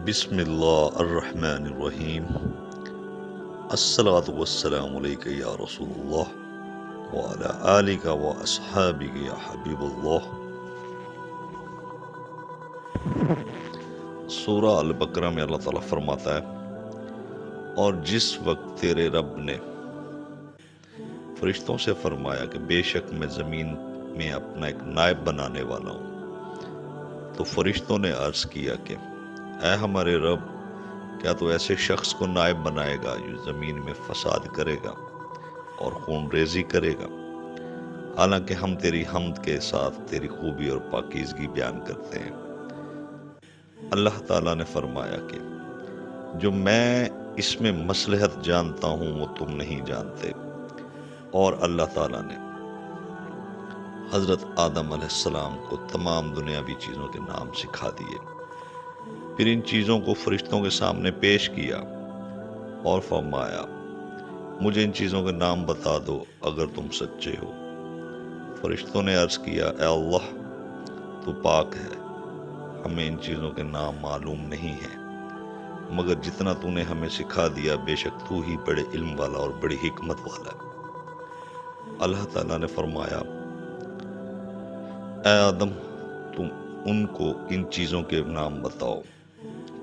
بسم اللہ الرحمن الرحیم۔ الصلاۃ والسلام علیک یا رسول اللہ وعلی آلک و اصحابک یا حبیب اللہ۔ سورہ البقرہ میں اللہ تعالیٰ فرماتا ہے، اور جس وقت تیرے رب نے فرشتوں سے فرمایا کہ بے شک میں زمین میں اپنا ایک نائب بنانے والا ہوں، تو فرشتوں نے عرض کیا کہ اے ہمارے رب، کیا تو ایسے شخص کو نائب بنائے گا جو زمین میں فساد کرے گا اور خون ریزی کرے گا؟ حالانکہ ہم تیری حمد کے ساتھ تیری خوبی اور پاکیزگی بیان کرتے ہیں۔ اللہ تعالیٰ نے فرمایا کہ جو میں اس میں مصلحت جانتا ہوں وہ تم نہیں جانتے۔ اور اللہ تعالیٰ نے حضرت آدم علیہ السلام کو تمام دنیاوی چیزوں کے نام سکھا دیے، پھر ان چیزوں کو فرشتوں کے سامنے پیش کیا اور فرمایا مجھے ان چیزوں کے نام بتا دو اگر تم سچے ہو۔ فرشتوں نے عرض کیا اے اللہ، تو پاک ہے، ہمیں ان چیزوں کے نام معلوم نہیں ہیں، مگر جتنا تو نے ہمیں سکھا دیا بے شک تو ہی بڑے علم والا اور بڑی حکمت والا ہے۔ اللہ تعالیٰ نے فرمایا اے آدم، تم ان کو ان چیزوں کے نام بتاؤ۔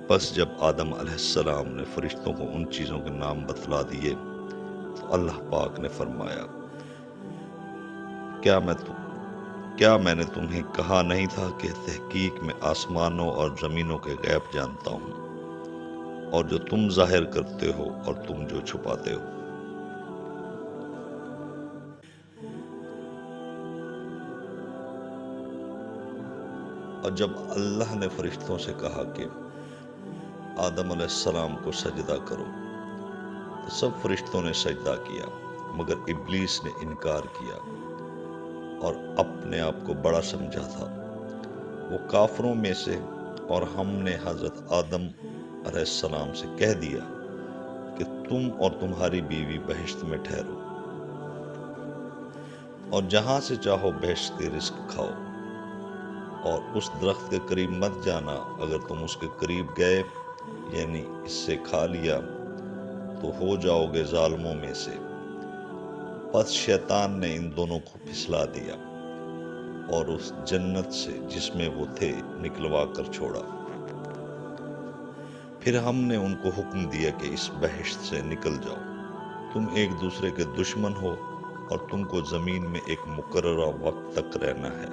پس جب آدم علیہ السلام نے فرشتوں کو ان چیزوں کے نام بتلا دیے تو اللہ پاک نے فرمایا کیا میں نے تمہیں کہا نہیں تھا کہ تحقیق میں آسمانوں اور زمینوں کے غیب جانتا ہوں، اور جو تم ظاہر کرتے ہو اور تم جو چھپاتے ہو۔ اور جب اللہ نے فرشتوں سے کہا کہ آدم علیہ السلام کو سجدہ کرو تو سب فرشتوں نے سجدہ کیا، مگر ابلیس نے انکار کیا اور اپنے آپ کو بڑا سمجھا تھا، وہ کافروں میں سے۔ اور ہم نے حضرت آدم علیہ السلام سے کہہ دیا کہ تم اور تمہاری بیوی بہشت میں ٹھہرو، اور جہاں سے چاہو بہشت کے رزق کھاؤ، اور اس درخت کے قریب مت جانا، اگر تم اس کے قریب گئے یعنی اس سے کھا لیا تو ہو جاؤ گے ظالموں میں سے۔ پس شیطان نے ان دونوں کو پھسلا دیا اور اس جنت سے جس میں وہ تھے نکلوا کر چھوڑا۔ پھر ہم نے ان کو حکم دیا کہ اس بہشت سے نکل جاؤ، تم ایک دوسرے کے دشمن ہو اور تم کو زمین میں ایک مقررہ وقت تک رہنا ہے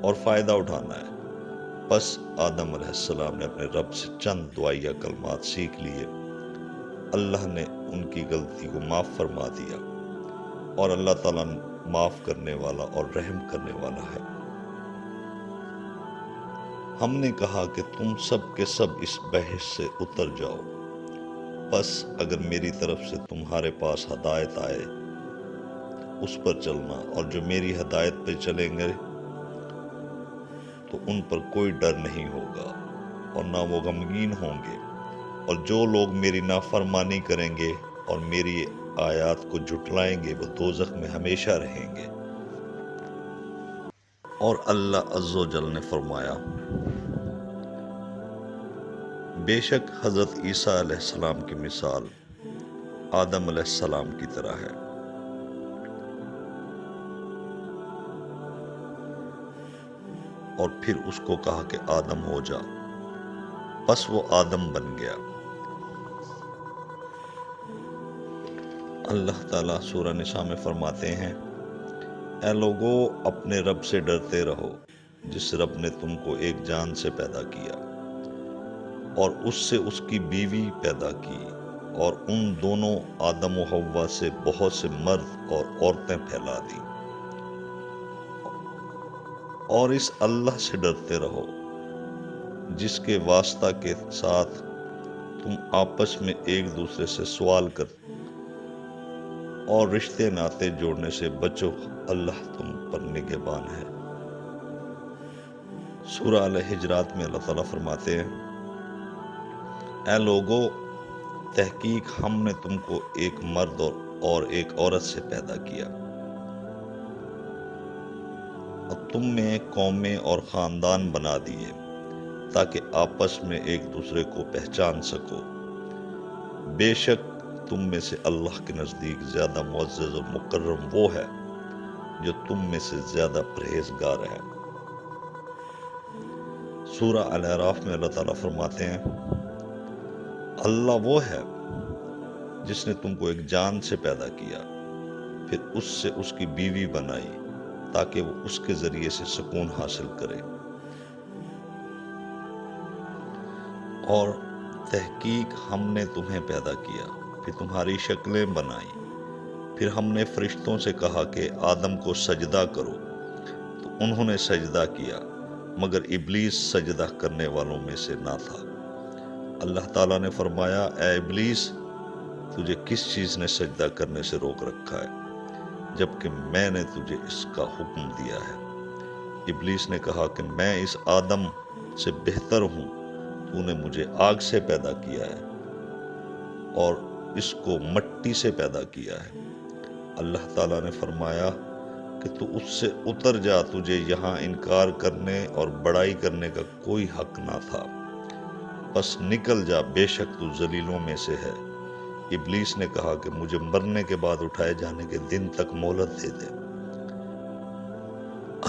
اور فائدہ اٹھانا ہے۔ پس آدم علیہ السلام نے اپنے رب سے چند دعائیہ کلمات سیکھ لیے، اللہ نے ان کی غلطی کو معاف فرما دیا، اور اللہ تعالیٰ معاف کرنے والا اور رحم کرنے والا ہے۔ ہم نے کہا کہ تم سب کے سب اس بحث سے اتر جاؤ، بس اگر میری طرف سے تمہارے پاس ہدایت آئے اس پر چلنا، اور جو میری ہدایت پہ چلیں گے تو ان پر کوئی ڈر نہیں ہوگا اور نہ وہ غمگین ہوں گے، اور جو لوگ میری نافرمانی کریں گے اور میری آیات کو جھٹلائیں گے وہ دوزخ میں ہمیشہ رہیں گے۔ اور اللہ عز و جل نے فرمایا بے شک حضرت عیسیٰ علیہ السلام کی مثال آدم علیہ السلام کی طرح ہے، اور پھر اس کو کہا کہ آدم ہو جا، پس وہ آدم بن گیا۔ اللہ تعالیٰ سورہ نساء میں فرماتے ہیں اے لوگو، اپنے رب سے ڈرتے رہو جس رب نے تم کو ایک جان سے پیدا کیا اور اس سے اس کی بیوی پیدا کی، اور ان دونوں آدم و حوا سے بہت سے مرد اور عورتیں پھیلا دی۔ اور اس اللہ سے ڈرتے رہو جس کے واسطہ کے ساتھ تم آپس میں ایک دوسرے سے سوال کرتے اور رشتے ناتے جوڑنے سے بچو، اللہ تم پر نگہبان ہے۔ سورہ الحجرات میں اللہ تعالیٰ فرماتے ہیں اے لوگو، تحقیق ہم نے تم کو ایک مرد اور ایک عورت سے پیدا کیا، اور تم میں قومیں اور خاندان بنا دیے، تاکہ آپس میں ایک دوسرے کو پہچان سکو۔ بے شک تم میں سے اللہ کے نزدیک زیادہ معزز اور مکرم وہ ہے جو تم میں سے زیادہ پرہیزگار ہے۔ سورہ الاعراف میں اللہ تعالیٰ فرماتے ہیں، اللہ وہ ہے جس نے تم کو ایک جان سے پیدا کیا، پھر اس سے اس کی بیوی بنائی تاکہ وہ اس کے ذریعے سے سکون حاصل کرے، اور تحقیق ہم نے تمہیں پیدا کیا، پھر تمہاری شکلیں بنائی، پھر ہم نے فرشتوں سے کہا کہ آدم کو سجدہ کرو، تو انہوں نے سجدہ کیا مگر ابلیس سجدہ کرنے والوں میں سے نہ تھا۔ اللہ تعالیٰ نے فرمایا، اے ابلیس، تجھے کس چیز نے سجدہ کرنے سے روک رکھا ہے جبکہ میں نے تجھے اس کا حکم دیا ہے؟ ابلیس نے کہا کہ میں اس آدم سے بہتر ہوں، تو نے مجھے آگ سے پیدا کیا ہے اور اس کو مٹی سے پیدا کیا ہے۔ اللہ تعالیٰ نے فرمایا کہ تو اس سے اتر جا، تجھے یہاں انکار کرنے اور بڑائی کرنے کا کوئی حق نہ تھا، بس نکل جا، بے شک تو ذلیلوں میں سے ہے۔ ابلیس نے کہا کہ مجھے مرنے کے بعد اٹھائے جانے کے دن تک مہلت دے دے۔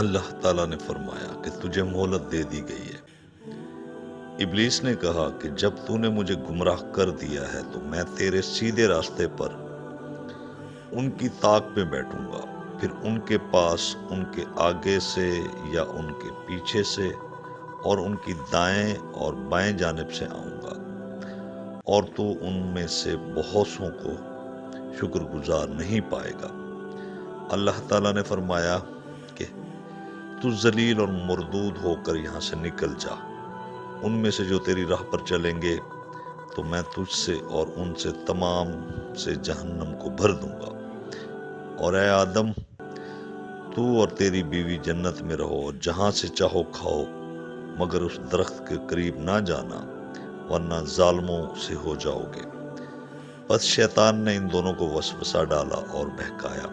اللہ تعالیٰ نے فرمایا کہ تجھے مہلت دے دی گئی ہے۔ ابلیس نے کہا کہ جب تو نے مجھے گمراہ کر دیا ہے تو میں تیرے سیدھے راستے پر ان کی طاق میں بیٹھوں گا، پھر ان کے پاس ان کے آگے سے یا ان کے پیچھے سے اور ان کی دائیں اور بائیں جانب سے آؤں گا، اور تو ان میں سے بہت سوں کو شکر گزار نہیں پائے گا۔ اللہ تعالیٰ نے فرمایا کہ تو ذلیل اور مردود ہو کر یہاں سے نکل جا، ان میں سے جو تیری راہ پر چلیں گے تو میں تجھ سے اور ان سے تمام سے جہنم کو بھر دوں گا، اور اے آدم، تو اور تیری بیوی جنت میں رہو اور جہاں سے چاہو کھاؤ، مگر اس درخت کے قریب نہ جانا ورنہ ظالموں سے ہو جاؤ گے۔ بس شیطان نے ان دونوں کو وسوسہ ڈالا اور بہکایا۔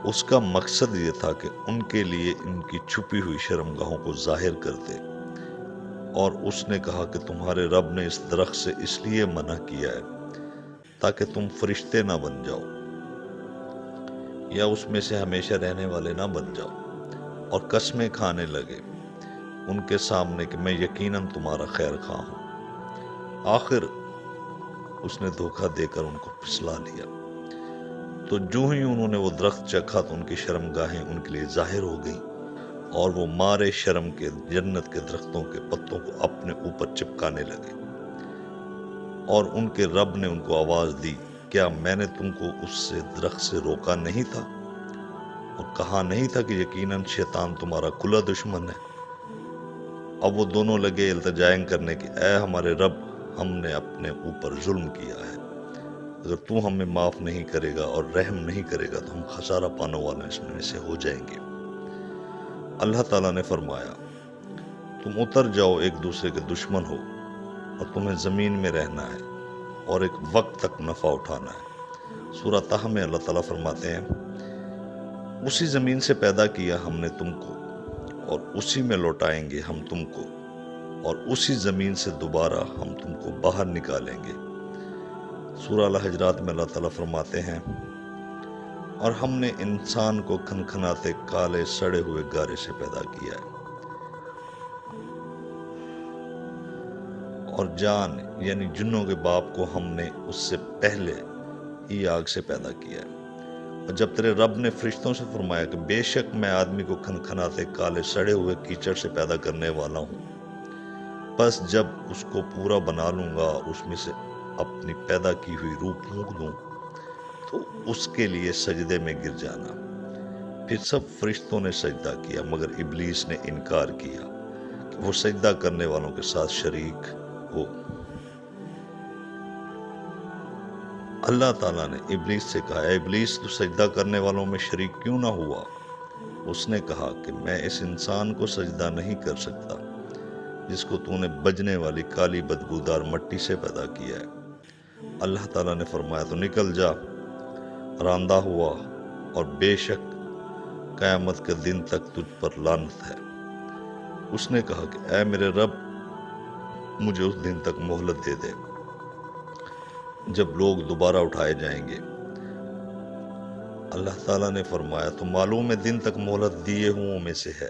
اس کا مقصد یہ تھا کہ ان کے لیے ان کی چھپی ہوئی شرمگاہوں کو ظاہر کر دے، اور اس نے کہا کہ تمہارے رب نے اس درخت سے اس لیے منع کیا ہے تاکہ تم فرشتے نہ بن جاؤ یا اس میں سے ہمیشہ رہنے والے نہ بن جاؤ، اور قسمیں کھانے لگے ان کے سامنے کہ میں یقیناً تمہارا خیر خواہ ہوں۔ آخر اس نے دھوکہ دے کر ان کو پھسلا لیا، تو جو ہی انہوں نے وہ درخت چکھا تو ان کی شرمگاہیں ان کے لیے ظاہر ہو گئیں، اور وہ مارے شرم کے جنت کے درختوں کے پتوں کو اپنے اوپر چپکانے لگے، اور ان کے رب نے ان کو آواز دی، کیا میں نے تم کو اس سے درخت سے روکا نہیں تھا اور کہا نہیں تھا کہ یقیناً شیطان تمہارا کھلا دشمن ہے؟ اب وہ دونوں لگے التجائیں کرنے کہ اے ہمارے رب، ہم نے اپنے اوپر ظلم کیا ہے، اگر تو ہمیں معاف نہیں کرے گا اور رحم نہیں کرے گا تو ہم خسارہ پانے والے اس میں سے ہو جائیں گے۔ اللہ تعالیٰ نے فرمایا، تم اتر جاؤ، ایک دوسرے کے دشمن ہو، اور تمہیں زمین میں رہنا ہے اور ایک وقت تک نفع اٹھانا ہے۔ سورہ طہ میں اللہ تعالیٰ فرماتے ہیں، اسی زمین سے پیدا کیا ہم نے تم کو، اور اسی میں لوٹائیں گے ہم تم کو، اور اسی زمین سے دوبارہ ہم تم کو باہر نکالیں گے۔ سورہ الحجرات میں اللہ تعالیٰ فرماتے ہیں، اور ہم نے انسان کو کھنکھناتے کالے سڑے ہوئے گارے سے پیدا کیا ہے، اور جان یعنی جنوں کے باپ کو ہم نے اس سے پہلے ہی آگ سے پیدا کیا ہے۔ اور جب تیرے رب نے فرشتوں سے فرمایا کہ بے شک میں آدمی کو کھنکھناتے کالے سڑے ہوئے کیچڑ سے پیدا کرنے والا ہوں، بس جب اس کو پورا بنا لوں گا اور اس میں سے اپنی پیدا کی ہوئی روح پھونک دوں تو اس کے لیے سجدے میں گر جانا۔ پھر سب فرشتوں نے سجدہ کیا مگر ابلیس نے انکار کیا کہ وہ سجدہ کرنے والوں کے ساتھ شریک ہو۔ اللہ تعالیٰ نے ابلیس سے کہا، اے ابلیس، تو سجدہ کرنے والوں میں شریک کیوں نہ ہوا؟ اس نے کہا کہ میں اس انسان کو سجدہ نہیں کر سکتا جس کو تو نے بجنے والی کالی بدبودار مٹی سے پیدا کیا ہے۔ اللہ تعالیٰ نے فرمایا، تو نکل جا، راندہ ہوا، اور بے شک قیامت کے دن تک تجھ پر لعنت ہے۔ اس نے کہا کہ اے میرے رب، مجھے اس دن تک مہلت دے دے جب لوگ دوبارہ اٹھائے جائیں گے۔ اللہ تعالیٰ نے فرمایا تو معلوم ہے دن تک مہلت دیے ہوں میں سے ہے۔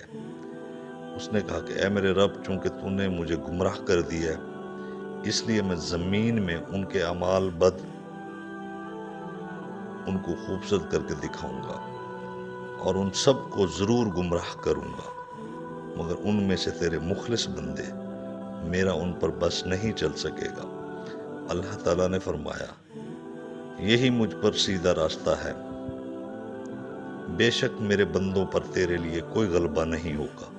اس نے کہا کہ اے میرے رب، چونکہ تو نے مجھے گمراہ کر دیا ہے، اس لیے میں زمین میں ان کے اعمال بد ان کو خوبصورت کر کے دکھاؤں گا اور ان سب کو ضرور گمراہ کروں گا، مگر ان میں سے تیرے مخلص بندے میرا ان پر بس نہیں چل سکے گا۔ اللہ تعالیٰ نے فرمایا یہی مجھ پر سیدھا راستہ ہے، بے شک میرے بندوں پر تیرے لیے کوئی غلبہ نہیں ہوگا،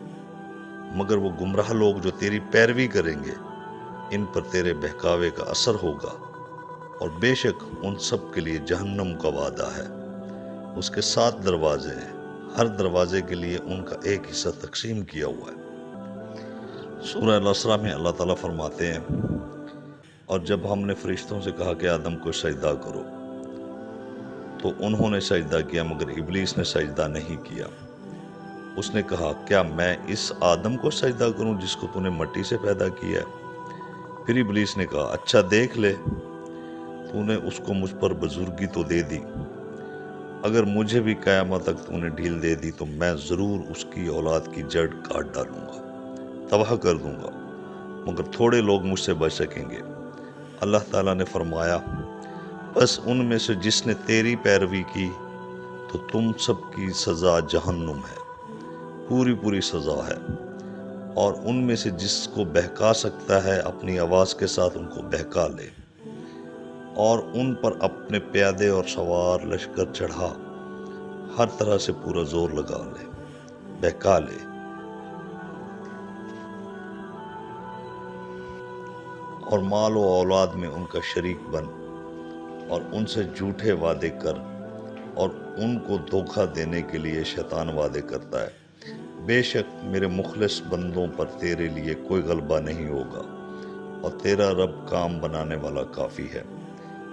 مگر وہ گمراہ لوگ جو تیری پیروی کریں گے ان پر تیرے بہکاوے کا اثر ہوگا، اور بے شک ان سب کے لیے جہنم کا وعدہ ہے۔ اس کے 7 دروازے ہیں، ہر دروازے کے لیے ان کا ایک حصہ تقسیم کیا ہوا ہے۔ سورہ الاسراء میں اللہ تعالیٰ فرماتے ہیں اور جب ہم نے فرشتوں سے کہا کہ آدم کو سجدہ کرو تو انہوں نے سجدہ کیا، مگر ابلیس نے سجدہ نہیں کیا۔ اس نے کہا کیا میں اس آدم کو سجدہ کروں جس کو تو نے مٹی سے پیدا کیا ہے؟ پھر ابلیس نے کہا اچھا دیکھ لے، تو نے اس کو مجھ پر بزرگی تو دے دی، اگر مجھے بھی قیامت تک تو نے ڈھیل دے دی تو میں ضرور اس کی اولاد کی جڑ کاٹ ڈالوں گا، تباہ کر دوں گا، مگر تھوڑے لوگ مجھ سے بچ سکیں گے۔ اللہ تعالیٰ نے فرمایا بس ان میں سے جس نے تیری پیروی کی تو تم سب کی سزا جہنم ہے، پوری پوری سزا ہے، اور ان میں سے جس کو بہکا سکتا ہے اپنی آواز کے ساتھ ان کو بہکا لے، اور ان پر اپنے پیادے اور سوار لشکر چڑھا، ہر طرح سے پورا زور لگا لے، بہکا لے، اور مال و اولاد میں ان کا شریک بن، اور ان سے جھوٹے وعدے کر، اور ان کو دھوکہ دینے کے لیے شیطان وعدے کرتا ہے۔ بے شک میرے مخلص بندوں پر تیرے لیے کوئی غلبہ نہیں ہوگا، اور تیرا رب کام بنانے والا کافی ہے۔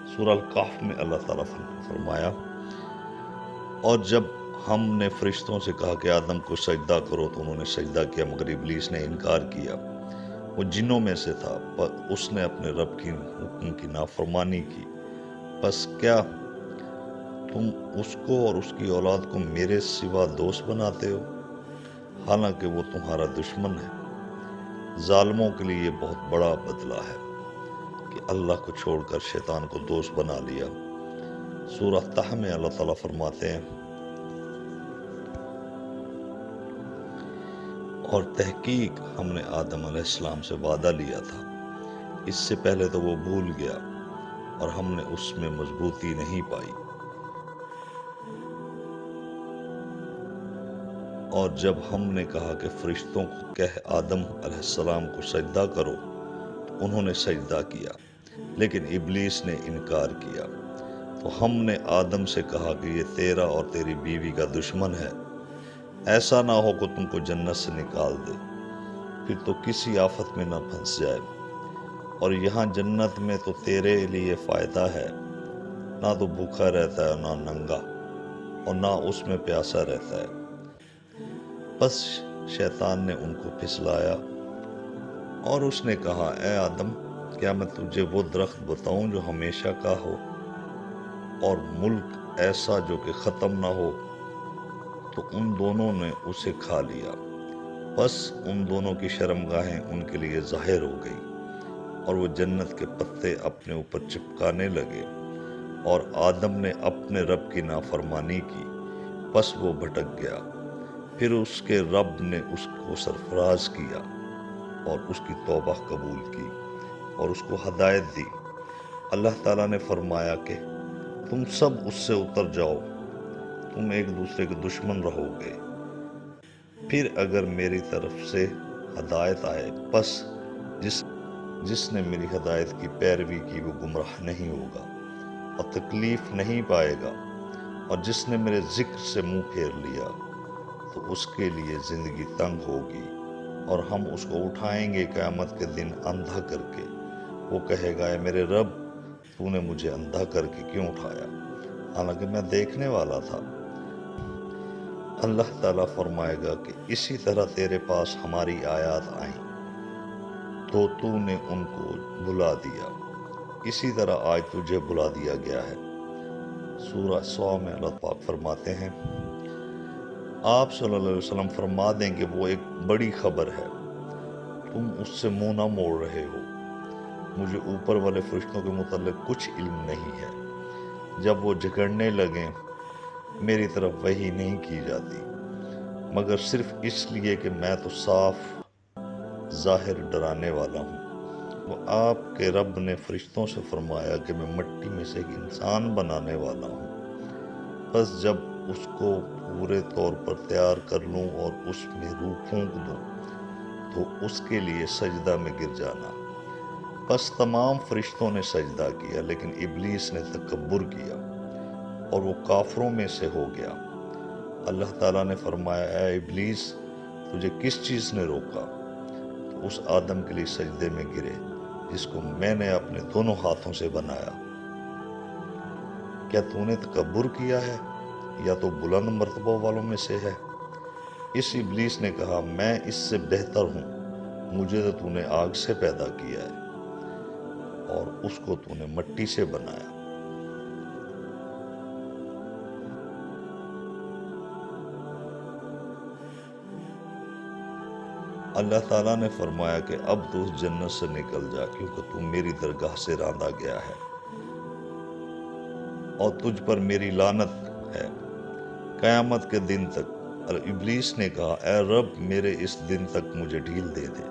سورہ الکہف میں اللہ تعالیٰ فرمایا اور جب ہم نے فرشتوں سے کہا کہ آدم کو سجدہ کرو تو انہوں نے سجدہ کیا، مگر ابلیس نے انکار کیا، وہ جنوں میں سے تھا، پر اس نے اپنے رب کی حکم کی نافرمانی کی۔ بس کیا تم اس کو اور اس کی اولاد کو میرے سوا دوست بناتے ہو، حالانکہ وہ تمہارا دشمن ہے۔ ظالموں کے لیے یہ بہت بڑا بدلہ ہے کہ اللہ کو چھوڑ کر شیطان کو دوست بنا لیا۔ سورہ طہ میں اللہ تعالیٰ فرماتے ہیں اور تحقیق ہم نے آدم علیہ السلام سے وعدہ لیا تھا، اس سے پہلے تو وہ بھول گیا اور ہم نے اس میں مضبوطی نہیں پائی۔ اور جب ہم نے کہا کہ فرشتوں کو کہہ آدم علیہ السلام کو سجدہ کرو تو انہوں نے سجدہ کیا، لیکن ابلیس نے انکار کیا۔ تو ہم نے آدم سے کہا کہ یہ تیرا اور تیری بیوی کا دشمن ہے، ایسا نہ ہو کہ تم کو جنت سے نکال دے، پھر تو کسی آفت میں نہ پھنس جائے۔ اور یہاں جنت میں تو تیرے لیے فائدہ ہے، نہ تو بھوکا رہتا ہے نہ ننگا، اور نہ اس میں پیاسا رہتا ہے۔ بس شیطان نے ان کو پھسلایا اور اس نے کہا اے آدم، کیا میں تجھے وہ درخت بتاؤں جو ہمیشہ کا ہو اور ملک ایسا جو کہ ختم نہ ہو؟ تو ان دونوں نے اسے کھا لیا، بس ان دونوں کی شرمگاہیں ان کے لیے ظاہر ہو گئی، اور وہ جنت کے پتے اپنے اوپر چپکانے لگے، اور آدم نے اپنے رب کی نافرمانی کی، بس وہ بھٹک گیا۔ پھر اس کے رب نے اس کو سرفراز کیا اور اس کی توبہ قبول کی اور اس کو ہدایت دی۔ اللہ تعالیٰ نے فرمایا کہ تم سب اس سے اتر جاؤ، تم ایک دوسرے کے دشمن رہو گے، پھر اگر میری طرف سے ہدایت آئے بس جس نے میری ہدایت کی پیروی کی وہ گمراہ نہیں ہوگا اور تکلیف نہیں پائے گا، اور جس نے میرے ذکر سے منہ پھیر لیا تو اس کے لیے زندگی تنگ ہوگی، اور ہم اس کو اٹھائیں گے قیامت کے دن اندھا کر کے۔ وہ کہے گا اے میرے رب، تو نے مجھے اندھا کر کے کیوں اٹھایا، حالانکہ میں دیکھنے والا تھا۔ اللہ تعالیٰ فرمائے گا کہ اسی طرح تیرے پاس ہماری آیات آئیں تو تو نے ان کو بلا دیا، اسی طرح آج تجھے بلا دیا گیا ہے۔ سورہ سو میں اللہ پاک فرماتے ہیں، آپ صلی اللہ علیہ وسلم فرما دیں کہ وہ ایک بڑی خبر ہے، تم اس سے منہ نہ موڑ رہے ہو۔ مجھے اوپر والے فرشتوں کے متعلق کچھ علم نہیں ہے، جب وہ جھگڑنے لگیں میری طرف وحی نہیں کی جاتی مگر صرف اس لیے کہ میں تو صاف ظاہر ڈرانے والا ہوں۔ وہ آپ کے رب نے فرشتوں سے فرمایا کہ میں مٹی میں سے ایک انسان بنانے والا ہوں، بس جب اس کو پورے طور پر تیار کر لوں اور اس میں روح پھونک دوں تو اس کے لیے سجدہ میں گر جانا۔ بس تمام فرشتوں نے سجدہ کیا لیکن ابلیس نے تکبر کیا اور وہ کافروں میں سے ہو گیا۔ اللہ تعالیٰ نے فرمایا، اے ابلیس تجھے کس چیز نے روکا؟ تو اس آدم کے لیے سجدے میں گرے جس کو میں نے اپنے دونوں ہاتھوں سے بنایا۔ کیا تو نے تکبر کیا ہے یا تو بلند مرتبہ والوں میں سے ہے؟ اس ابلیس نے کہا، میں اس سے بہتر ہوں، مجھے تو نے آگ سے پیدا کیا ہے اور اس کو تو نے مٹی سے بنایا۔ اللہ تعالیٰ نے فرمایا کہ اب تو اس جنت سے نکل جا، کیونکہ تو میری درگاہ سے راندہ گیا ہے اور تجھ پر میری لعنت ہے قیامت کے دن تک۔ اور ابلیس نے کہا، اے رب میرے اس دن تک مجھے ڈھیل دے دے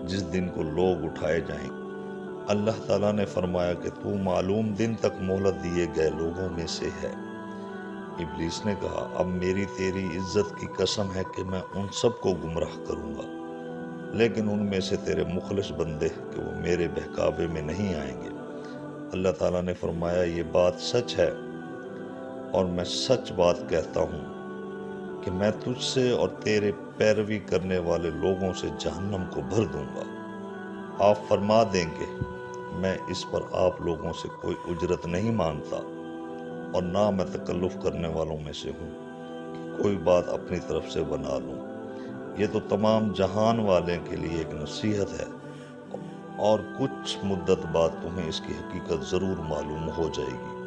جس دن کو لوگ اٹھائے جائیں گے۔ اللہ تعالیٰ نے فرمایا کہ تو معلوم دن تک مہلت دیے گئے لوگوں میں سے ہے۔ ابلیس نے کہا، اب میری تیری عزت کی قسم ہے کہ میں ان سب کو گمراہ کروں گا، لیکن ان میں سے تیرے مخلص بندے کہ وہ میرے بہکاوے میں نہیں آئیں گے۔ اللہ تعالیٰ نے فرمایا، یہ بات سچ ہے اور میں سچ بات کہتا ہوں کہ میں تجھ سے اور تیرے پیروی کرنے والے لوگوں سے جہنم کو بھر دوں گا۔ آپ فرما دیں گے، میں اس پر آپ لوگوں سے کوئی اجرت نہیں مانگتا اور نہ میں تکلف کرنے والوں میں سے ہوں کہ کوئی بات اپنی طرف سے بنا لوں۔ یہ تو تمام جہان والے کے لیے ایک نصیحت ہے اور کچھ مدت بعد تمہیں اس کی حقیقت ضرور معلوم ہو جائے گی۔